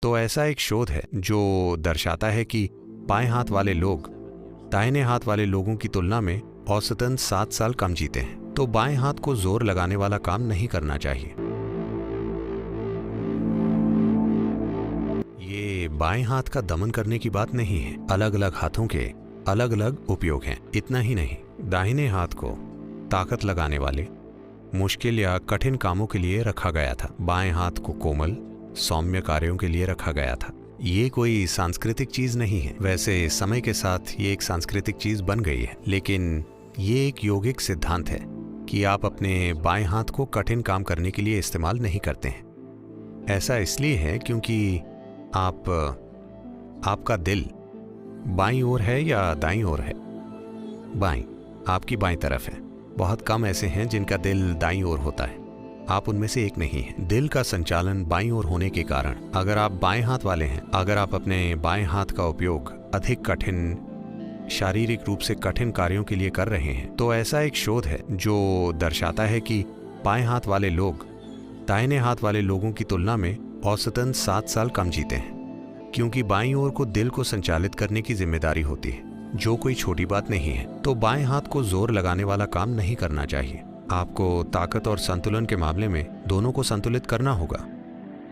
तो ऐसा एक शोध है जो दर्शाता है कि बाएं हाथ वाले लोग दाहिने हाथ वाले लोगों की तुलना में औसतन 7 साल कम जीते हैं। तो बाएं हाथ को जोर लगाने वाला काम नहीं करना चाहिए। ये बाएं हाथ का दमन करने की बात नहीं है। अलग अलग हाथों के अलग अलग उपयोग हैं। इतना ही नहीं, दाहिने हाथ को ताकत लगाने वाले मुश्किल या कठिन कामों के लिए रखा गया था। बाएं हाथ को कोमल सौम्य कार्यों के लिए रखा गया था। ये कोई सांस्कृतिक चीज नहीं है। वैसे समय के साथ ये एक सांस्कृतिक चीज बन गई है, लेकिन ये एक योगिक सिद्धांत है कि आप अपने बाएं हाथ को कठिन काम करने के लिए इस्तेमाल नहीं करते हैं। ऐसा इसलिए है क्योंकि आपका दिल बाईं ओर है या दाईं ओर है? बाईं, आपकी बाईं तरफ है। बहुत कम ऐसे हैं जिनका दिल दाईं ओर होता है। आप उनमें से एक नहीं हैं। दिल का संचालन बाईं ओर होने के कारण अगर आप बाएं हाथ वाले हैं, अगर आप अपने बाएं हाथ का उपयोग अधिक कठिन, शारीरिक रूप से कठिन कार्यों के लिए कर रहे हैं, तो ऐसा एक शोध है जो दर्शाता है कि बाएं हाथ वाले लोग दाहिने हाथ वाले लोगों की तुलना में औसतन 7 साल कम जीते हैं, क्योंकि बाईं ओर को दिल को संचालित करने की जिम्मेदारी होती है, जो कोई छोटी बात नहीं है। तो बाएं हाथ को जोर लगाने वाला काम नहीं करना चाहिए। आपको ताकत और संतुलन के मामले में दोनों को संतुलित करना होगा,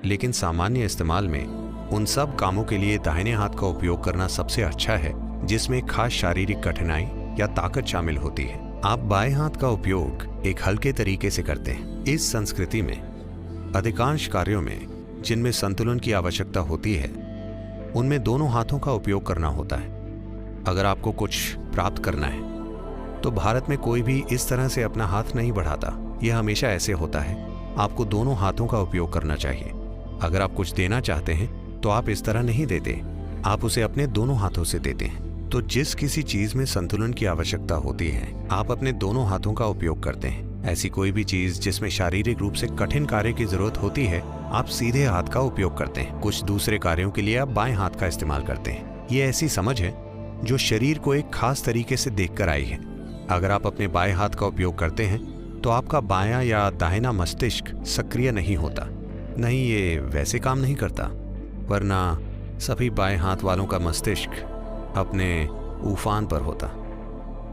लेकिन सामान्य इस्तेमाल में उन सब कामों के लिए दाहिने हाथ का उपयोग करना सबसे अच्छा है जिसमें खास शारीरिक कठिनाई या ताकत शामिल होती है। आप बाएं हाथ का उपयोग एक हल्के तरीके से करते हैं। इस संस्कृति में अधिकांश कार्यों में जिनमें संतुलन की आवश्यकता होती है, उनमें दोनों हाथों का उपयोग करना होता है। अगर आपको कुछ प्राप्त करना है तो भारत में कोई भी इस तरह से अपना हाथ नहीं बढ़ाता। यह हमेशा ऐसे होता है। आपको दोनों हाथों का उपयोग करना चाहिए। अगर आप कुछ देना चाहते हैं तो आप इस तरह नहीं देते, आप उसे अपने दोनों हाथों से देते हैं। तो जिस किसी चीज में संतुलन की आवश्यकता होती है, आप अपने दोनों हाथों का उपयोग करते हैं। ऐसी कोई भी चीज जिसमें शारीरिक रूप से कठिन कार्य की जरूरत होती है, आप सीधे हाथ का उपयोग करते हैं। कुछ दूसरे कार्यों के लिए आप बाएं हाथ का इस्तेमाल करते हैं। ये ऐसी समझ है जो शरीर को एक खास तरीके से देखकर आई है। अगर आप अपने बाएं हाथ का उपयोग करते हैं तो आपका बायां या दाहिना मस्तिष्क सक्रिय नहीं होता। नहीं, ये वैसे काम नहीं करता, वरना सभी बाएं हाथ वालों का मस्तिष्क अपने उफान पर होता।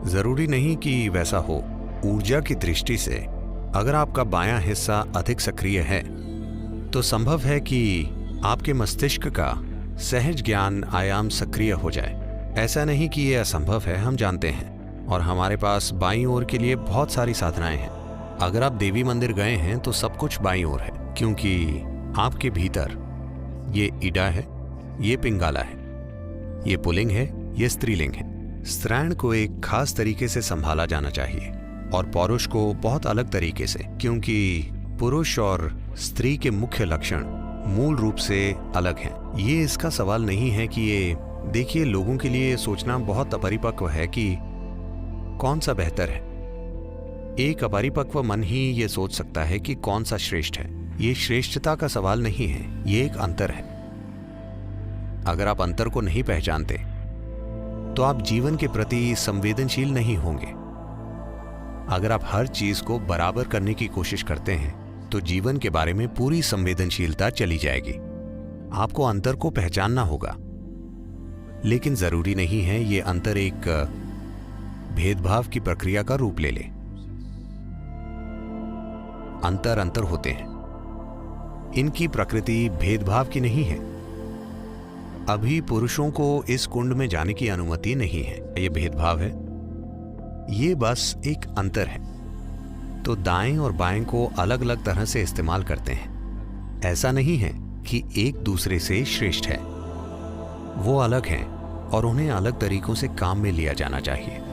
जरूरी नहीं कि वैसा हो। ऊर्जा की दृष्टि से अगर आपका बायां हिस्सा अधिक सक्रिय है तो संभव है कि आपके मस्तिष्क का सहज ज्ञान आयाम सक्रिय हो जाए। ऐसा नहीं कि यह असंभव है, हम जानते हैं, और हमारे पास बाईं ओर के लिए बहुत सारी साधनाएं हैं। अगर आप देवी मंदिर गए हैं तो सब कुछ बाईं ओर है, क्योंकि आपके भीतर ये ईडा है, ये पिंगाला है, ये पुल्लिंग है, ये स्त्रीलिंग है। स्त्रैण को एक खास तरीके से संभाला जाना चाहिए और पौरुष को बहुत अलग तरीके से, क्योंकि पुरुष और स्त्री के मुख्य लक्षण मूल रूप से अलग हैं। ये इसका सवाल नहीं है कि ये, देखिए, लोगों के लिए सोचना बहुत अपरिपक्व है कि कौन सा बेहतर है। एक अपरिपक्व मन ही ये सोच सकता है कि कौन सा श्रेष्ठ है। ये श्रेष्ठता का सवाल नहीं है, ये एक अंतर है। अगर आप अंतर को नहीं पहचानते तो आप जीवन के प्रति संवेदनशील नहीं होंगे। अगर आप हर चीज को बराबर करने की कोशिश करते हैं तो जीवन के बारे में पूरी संवेदनशीलता चली जाएगी। आपको अंतर को पहचानना होगा, लेकिन जरूरी नहीं है ये अंतर एक भेदभाव की प्रक्रिया का रूप ले ले। अंतर होते हैं, इनकी प्रकृति भेदभाव की नहीं है। अभी पुरुषों को इस कुंड में जाने की अनुमति नहीं है, ये भेदभाव है, ये बस एक अंतर है। तो दाएं और बाएं को अलग अलग तरह से इस्तेमाल करते हैं। ऐसा नहीं है कि एक दूसरे से श्रेष्ठ है, वो अलग हैं और उन्हें अलग तरीकों से काम में लिया जाना चाहिए।